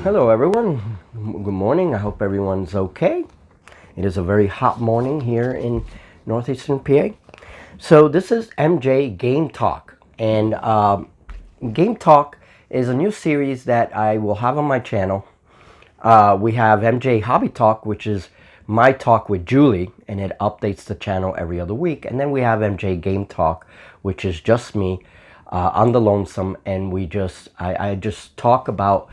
Hello everyone, good morning. I hope everyone's okay. It is a very hot morning here in northeastern PA. So this is MJ Game Talk, and Game Talk is a new series that I will have on my channel. We have MJ Hobby Talk, which is my talk with Julie, and it updates the channel every other week. And then we have MJ Game Talk, which is just me on the lonesome, and I just talk about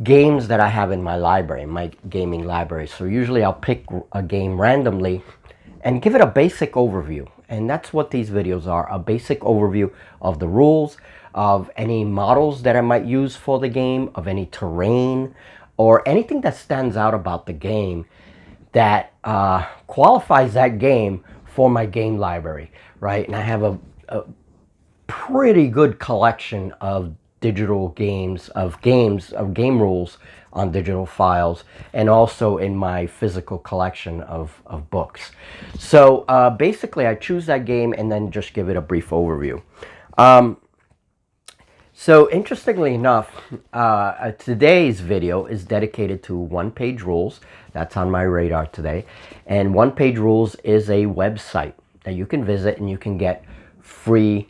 games that I have in my library, my gaming library. So usually I'll pick a game randomly and give it a basic overview. And that's what these videos are, a basic overview of the rules, of any models that I might use for the game, of any terrain, or anything that stands out about the game that qualifies that game for my game library, right? And I have a pretty good collection of digital games, of game rules on digital files, and also in my physical collection of books. So basically I choose that game and then just give it a brief overview. So interestingly enough, today's video is dedicated to one-page rules. That's on my radar today. And one-page rules is a website that you can visit and you can get free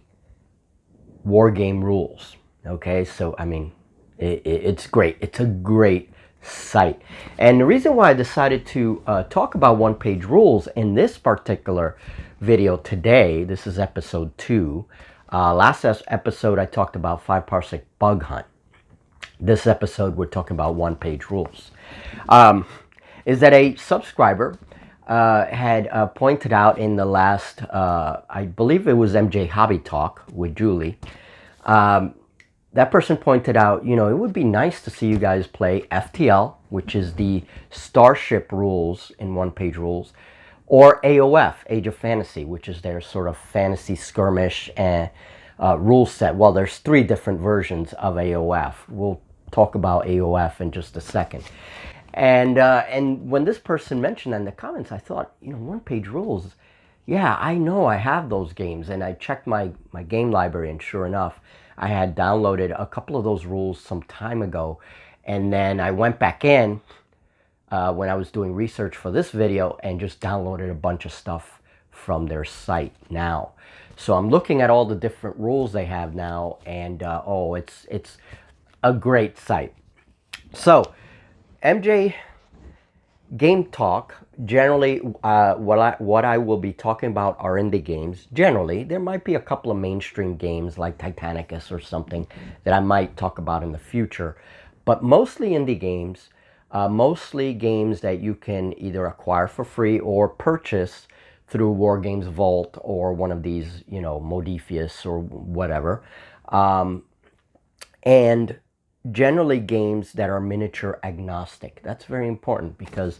war game rules. Okay, so I mean, it's great. It's a great site. And the reason why I decided to talk about one-page rules in this particular video today, this is episode 2. Last episode I talked about 5-parsec bug hunt. This episode we're talking about one-page rules. Is that a subscriber had pointed out in the last, I believe it was MJ Hobby Talk with Julie, that person pointed out, you know, it would be nice to see you guys play FTL, which is the Starship rules in one-page rules, or AOF, Age of Fantasy, which is their sort of fantasy skirmish and rule set. Well, there's 3 different versions of AOF. We'll talk about AOF in just a second. And when this person mentioned that in the comments, I thought, you know, one-page rules, yeah, I know I have those games. And I checked my game library, and sure enough, I had downloaded a couple of those rules some time ago. And then I went back in when I was doing research for this video and just downloaded a bunch of stuff from their site now. So I'm looking at all the different rules they have now, and oh, it's a great site. So MJ Game Talk, generally what I will be talking about are indie games. Generally, there might be a couple of mainstream games like Titanicus or something that I might talk about in the future, but mostly indie games, mostly games that you can either acquire for free or purchase through War Games Vault or one of these, you know, Modifius or whatever. And generally games that are miniature agnostic. That's very important because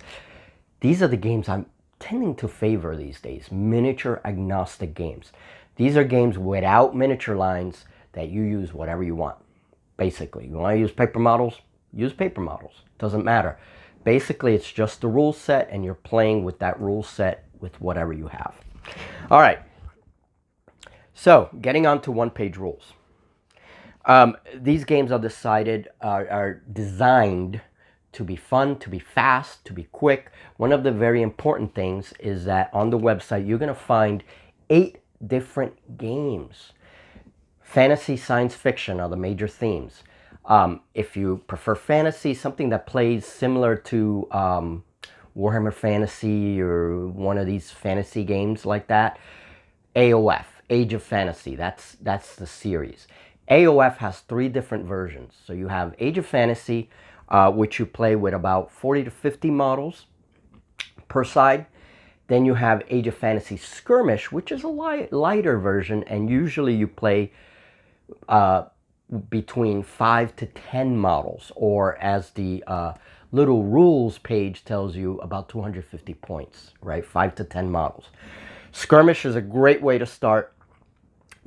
these are the games I'm tending to favor these days, miniature agnostic games. These are games without miniature lines that you use whatever you want. Basically, you want to use paper models? Use paper models. Doesn't matter. Basically, it's just the rule set and you're playing with that rule set with whatever you have. All right. So, getting on to one-page rules. These games are designed to be fun, to be fast, to be quick. One of the very important things is that on the website, you're going to find 8 different games. Fantasy, science fiction are the major themes. If you prefer fantasy, something that plays similar to Warhammer Fantasy or one of these fantasy games like that, AOF, Age of Fantasy, that's the series. AOF has 3 different versions. So you have Age of Fantasy, which you play with about 40 to 50 models per side. Then you have Age of Fantasy Skirmish, which is a lighter version, and usually you play between 5 to 10 models, or as the little rules page tells you, about 250 points, right? 5 to 10 models. Skirmish is a great way to start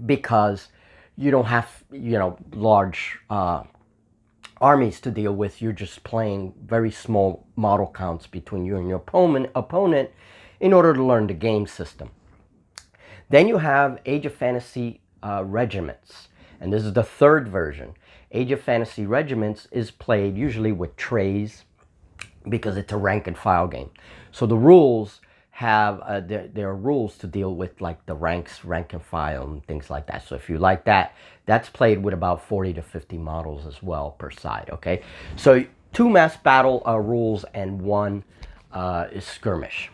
because you don't have, you know, large armies to deal with. You're just playing very small model counts between you and your opponent in order to learn the game system. Then you have Age of Fantasy Regiments, and this is the 3rd version. Age of Fantasy Regiments is played usually with trays because it's a rank and file game. So the rules have, there are rules to deal with like the ranks, rank and file and things like that. So if you like that, that's played with about 40 to 50 models as well per side, okay? So 2 mass battle rules and 1 is skirmish.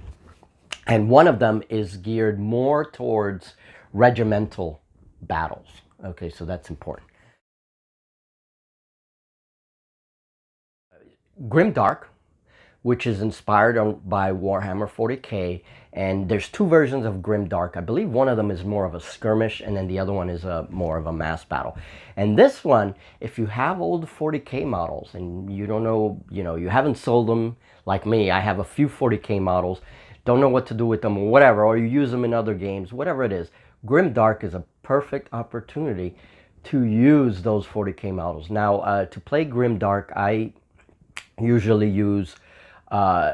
And one of them is geared more towards regimental battles. Okay, so that's important. Grimdark, which is inspired by Warhammer 40K, and there's 2 versions of Grimdark. I believe one of them is more of a skirmish, and then the other one is more of a mass battle. And this one, if you have old 40K models and you don't know, you haven't sold them like me, I have a few 40K models, don't know what to do with them or whatever, or you use them in other games, whatever it is, Grimdark is a perfect opportunity to use those 40K models. Now, to play Grimdark, I usually use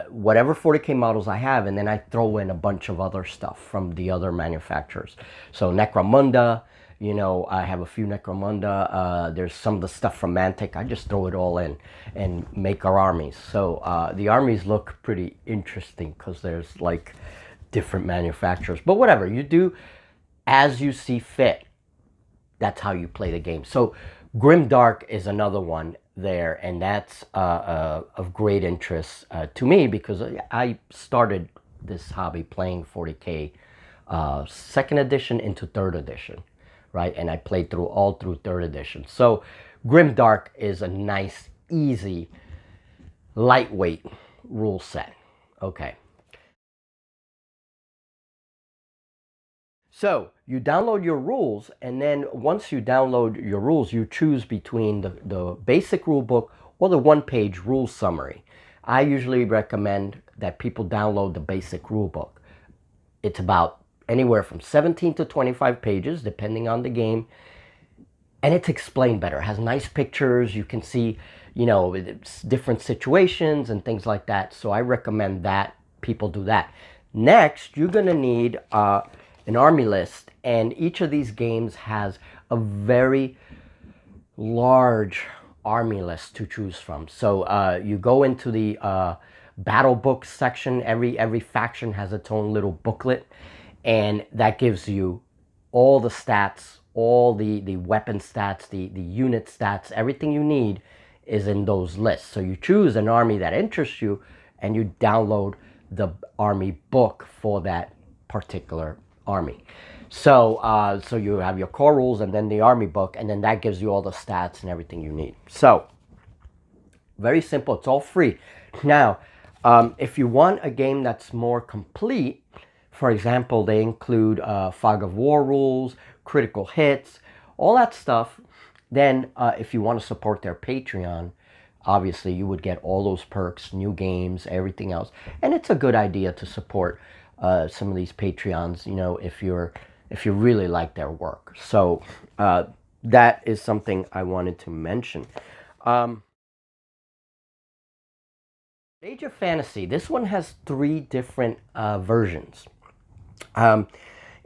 whatever 40K models I have, and then I throw in a bunch of other stuff from the other manufacturers. So Necromunda, I have a few Necromunda. There's some of the stuff from Mantic. I just throw it all in and make our armies. So the armies look pretty interesting because there's like different manufacturers. But whatever, you do as you see fit. That's how you play the game. So Grimdark is another one there, and that's of great interest to me because I started this hobby playing 40K 2nd edition into 3rd edition, right? And I played all through 3rd edition. So Grimdark is a nice, easy, lightweight rule set. Okay. So you download your rules, and then once you download your rules, you choose between the basic rule book or the 1-page rule summary. I usually recommend that people download the basic rule book. It's about anywhere from 17 to 25 pages, depending on the game. And it's explained better. It has nice pictures. You can see, different situations and things like that. So I recommend that people do that. Next, you're going to need an army list, and each of these games has a very large army list to choose from. So you go into the battle book section. Every faction has its own little booklet, and that gives you all the stats, all the weapon stats, the unit stats, everything you need is in those lists. So you choose an army that interests you, and you download the army book for that particular army. So so you have your core rules and then the army book, and then that gives you all the stats and everything you need. So very simple. It's all free. Now, if you want a game that's more complete, for example, they include fog of war rules, critical hits, all that stuff. Then if you want to support their Patreon, obviously you would get all those perks, new games, everything else. And it's a good idea to support some of these Patreons, if you really like their work. So that is something I wanted to mention. Age of Fantasy, this one has 3 different versions.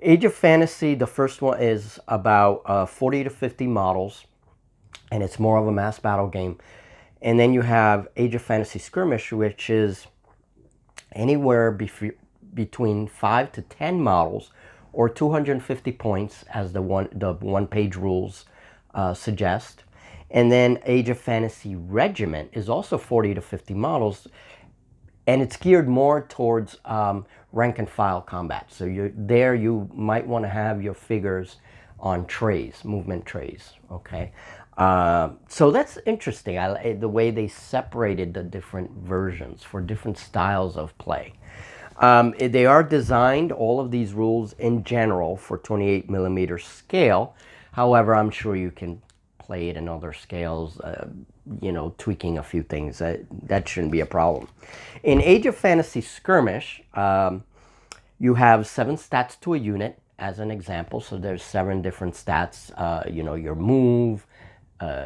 Age of Fantasy, the first one is about 40 to 50 models, and it's more of a mass battle game. And then you have Age of Fantasy Skirmish, which is anywhere between 5 to 10 models, or 250 points, as the 1-page rules suggest. And then Age of Fantasy Regiment is also 40 to 50 models, and it's geared more towards rank and file combat. So you might want to have your figures on trays, movement trays, okay? So that's interesting, the way they separated the different versions for different styles of play. They are designed, all of these rules in general, for 28mm scale. However, I'm sure you can play it in other scales, tweaking a few things. That shouldn't be a problem. In Age of Fantasy Skirmish, you have 7 stats to a unit, as an example. So there's 7 different stats, your move,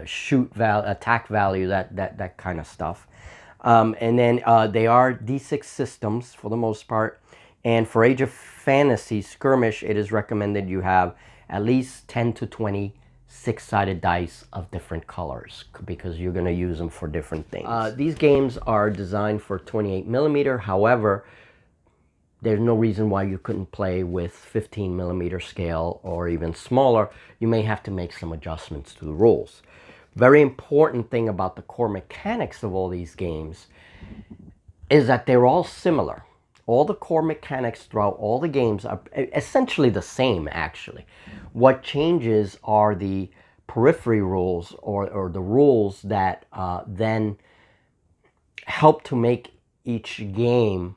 shoot value, attack value, that kind of stuff. And then they are D6 systems for the most part. And for Age of Fantasy Skirmish, it is recommended you have at least 10 to 20 six-sided dice of different colors because you're going to use them for different things. These games are designed for 28 millimeter. However, there's no reason why you couldn't play with 15 millimeter scale or even smaller. You may have to make some adjustments to the rules. Very important thing about the core mechanics of all these games is that they're all similar. All the core mechanics throughout all the games are essentially the same, actually. What changes are the periphery rules or the rules that then help to make each game,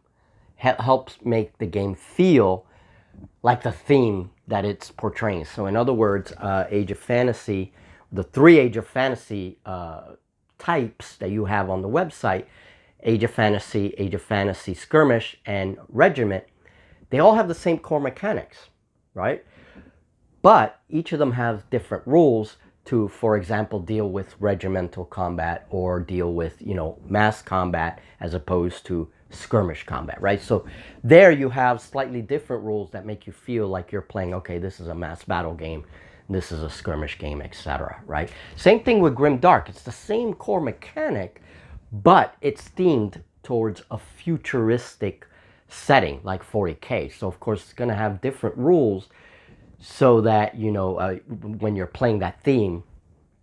helps make the game feel like the theme that it's portraying. So in other words, Age of Fantasy, the three Age of Fantasy types that you have on the website, Age of Fantasy Skirmish, and Regiment, they all have the same core mechanics, right? But each of them have different rules to, for example, deal with regimental combat or deal with, mass combat as opposed to skirmish combat, right? So there you have slightly different rules that make you feel like you're playing, okay, this is a mass battle game, this is a skirmish game, etc., right? Same thing with Grim Dark. It's the same core mechanic, but it's themed towards a futuristic setting like 40K. So of course it's going to have different rules so that, when you're playing that theme,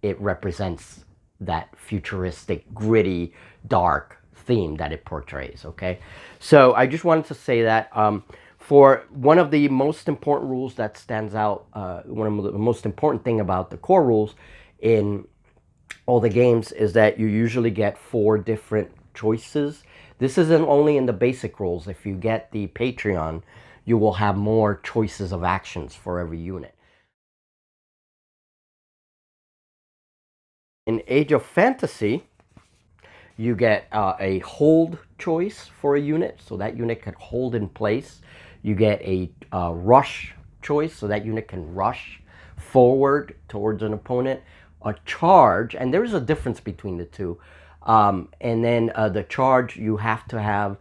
it represents that futuristic, gritty, dark theme that it portrays, okay? So I just wanted to say that for one of the most important rules that stands out, one of the most important thing about the core rules in all the games is that you usually get 4 different choices. This isn't only in the basic rules. If you get the Patreon, you will have more choices of actions for every unit. In Age of Fantasy, you get a hold choice for a unit, so that unit can hold in place. You get a rush choice, so that unit can rush forward towards an opponent. A charge, and there is a difference between the two. And then the charge, you have to have,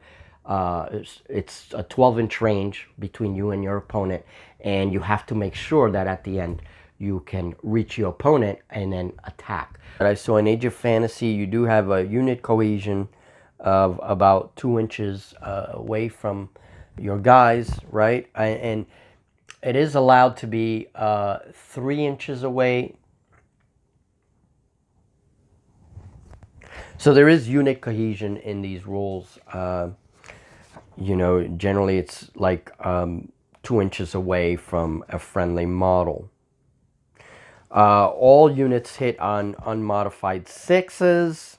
it's a 12-inch range between you and your opponent, and you have to make sure that at the end you can reach your opponent and then attack. So in Age of Fantasy, you do have a unit cohesion of about 2 inches away from your guys, right? And it is allowed to be 3 inches away. So there is unit cohesion in these rules. Generally it's like 2 inches away from a friendly model. All units hit on unmodified 6s.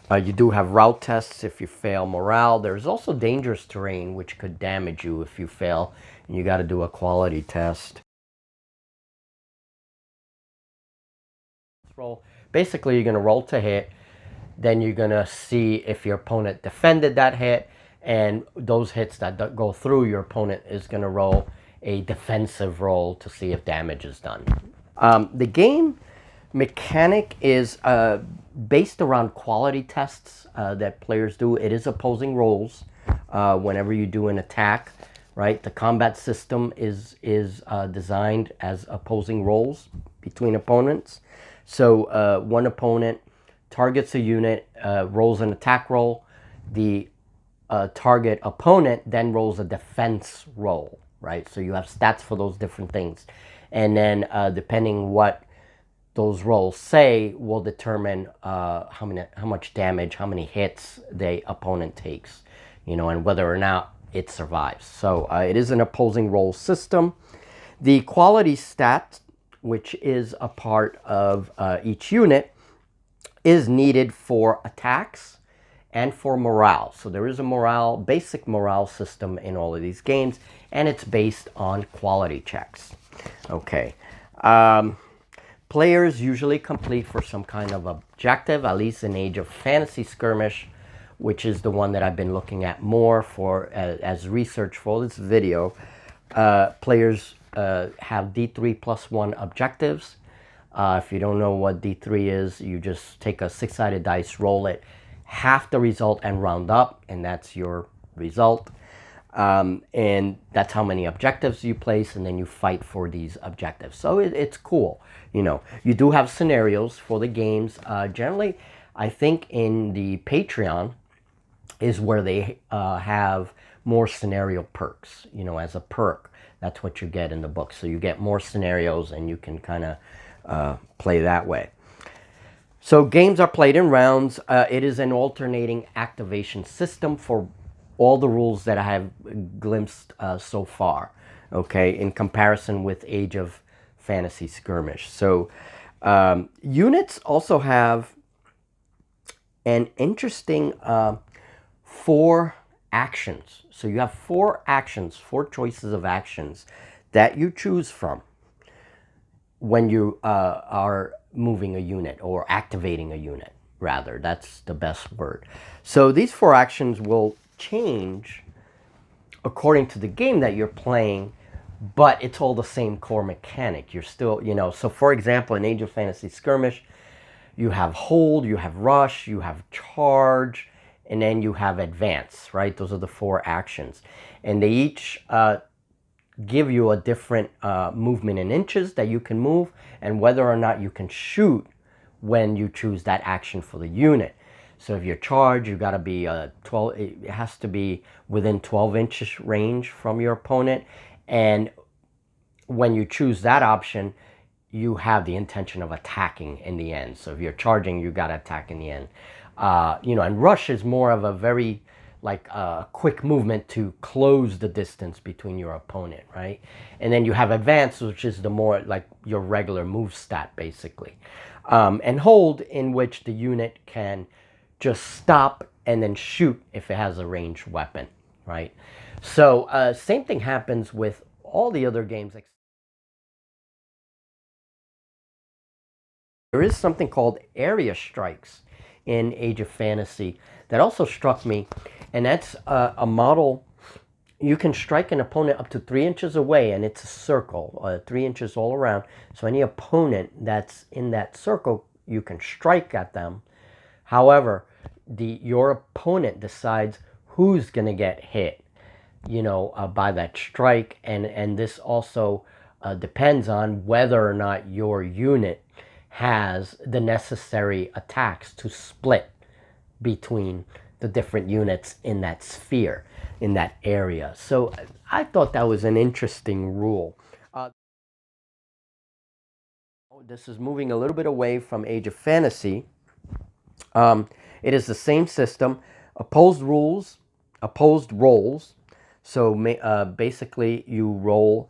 You do have route tests if you fail morale. There's also dangerous terrain, which could damage you if you fail, and you got to do a quality test. Roll. Basically, you're going to roll to hit, then you're going to see if your opponent defended that hit, and those hits that go through, your opponent is going to roll a defensive roll to see if damage is done. The game mechanic is based around quality tests that players do. It is opposing rolls whenever you do an attack, right? The combat system is designed as opposing rolls between opponents. So one opponent targets a unit, rolls an attack roll. The target opponent then rolls a defense roll, right? So you have stats for those different things. And then depending what those rolls say will determine how much damage, how many hits the opponent takes, and whether or not it survives. So it is an opposing roll system. The quality stat, which is a part of each unit, is needed for attacks and for morale. So there is a basic morale system in all of these games, and it's based on quality checks. Okay. Players usually complete for some kind of objective, at least in Age of Fantasy Skirmish, which is the one that I've been looking at more for as research for this video. Players have D3 plus 1 objectives. If you don't know what D3 is, you just take a 6-sided dice, roll it, half the result and round up, and that's your result. And that's how many objectives you place, and then you fight for these objectives. So it's cool. You know, you do have scenarios for the games. Generally, I think in the Patreon is where they have more scenario perks. You know, as a perk, that's what you get in the book. So you get more scenarios, and you can kind of play that way. So games are played in rounds. It is an alternating activation system for all the rules that I have glimpsed so far, okay, in comparison with Age of Fantasy Skirmish. So units also have an interesting 4 actions. So you have 4 actions, 4 choices of actions that you choose from when you are moving a unit, or activating a unit, rather. That's the best word. So these 4 actions will change according to the game that you're playing, but it's all the same core mechanic. You're still, you know, so for example, in Age of Fantasy Skirmish, you have hold, you have rush, you have charge, and then you have advance, right? Those are the 4 actions. And they each give you a different movement in inches that you can move, and whether or not you can shoot when you choose that action for the unit. So if you're charged, you got to be 12. It has to be within 12 inches range from your opponent, and when you choose that option, you have the intention of attacking in the end. So if you're charging, you got to attack in the end. You know, and rush is more of a very quick movement to close the distance between your opponent, right? And then you have advance, which is the more like your regular move stat, basically. And hold, in which the unit can just stop and then shoot if it has a ranged weapon, right? So same thing happens with all the other games. There is something called area strikes in Age of Fantasy that also struck me, and that's a model. You can strike an opponent up to 3 inches away, and it's a circle, 3 inches all around. So any opponent that's in that circle, you can strike at them. However, your opponent decides who's going to get hit, you know, by that strike, and this also depends on whether or not your unit has the necessary attacks to split between the different units in that sphere, in that area. So I thought that was an interesting rule. This is moving a little bit away from Age of Fantasy. It is the same system, opposed rolls. So basically you roll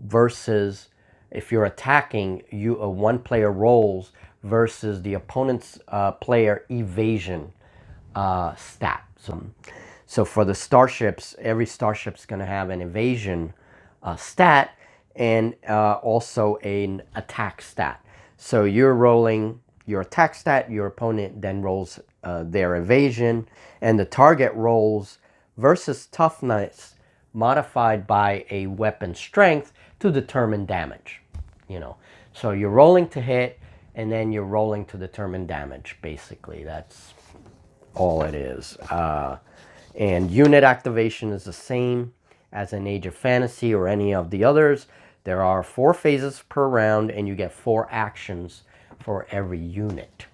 versus, if you're attacking, one player rolls versus the opponent's player evasion stat. So for the starships, every starship's going to have an evasion stat, and also an attack stat. So you're rolling your attack stat, your opponent then rolls their evasion, and the target rolls versus toughness modified by a weapon strength to determine damage. You know, so you're rolling to hit, and then you're rolling to determine damage. Basically, that's all it is. And unit activation is the same as in Age of Fantasy or any of the others. There are 4 phases per round, and you get 4 actions for every unit.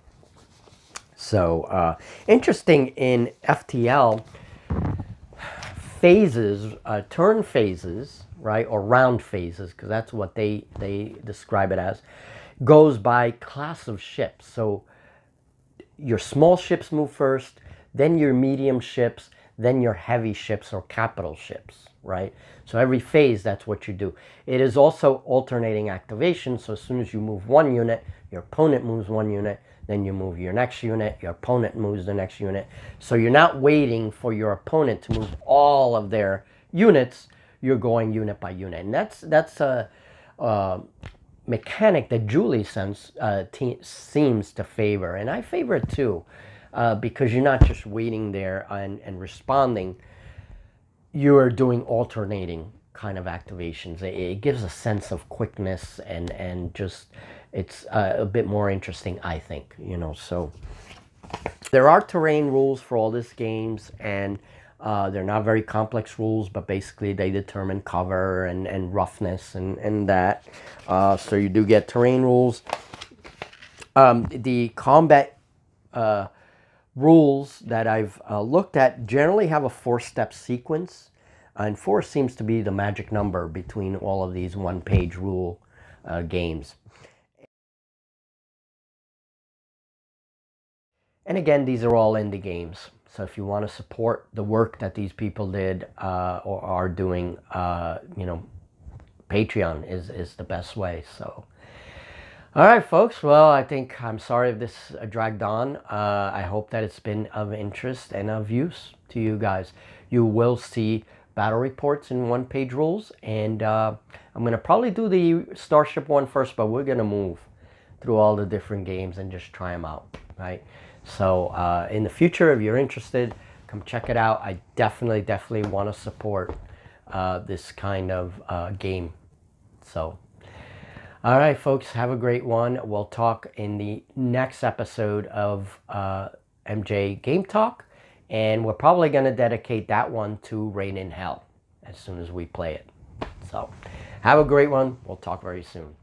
So interesting, in FTL, phases, turn phases, right, or round phases, because that's what they describe it as, goes by class of ships. So your small ships move first, then your medium ships, then your heavy ships or capital ships, right? So every phase, that's what you do. It is also alternating activation. So as soon as you move one unit, your opponent moves one unit, then you move your next unit, your opponent moves the next unit. So you're not waiting for your opponent to move all of their units. You're going unit by unit. And that's a mechanic that Julie seems to favor. And I favor it too, because you're not just waiting there and responding. You're doing alternating kind of activations. It gives a sense of quickness, and just, it's a bit more interesting, I think, you know. So there are terrain rules for all these games, and They're not very complex rules, but basically they determine cover and roughness and that. So you do get terrain rules. The combat rules that I've looked at generally have a 4-step sequence, and 4 seems to be the magic number between all of these one-page rule games. And again, these are all indie games. So if you want to support the work that these people did or are doing, you know, Patreon is the best way. So, all right, folks. Well, I think I'm sorry if this dragged on. I hope that it's been of interest and of use to you guys. You will see battle reports in one-page rules, and I'm going to probably do the Starship one first, but we're going to move through all the different games and just try them out, right? So in the future, if you're interested, come check it out. I definitely want to support this kind of game. So, all right, folks, have a great one. We'll talk in the next episode of MJ Game Talk, and we're probably going to dedicate that one to Rain in Hell as soon as we play it. So, have a great one. We'll talk very soon.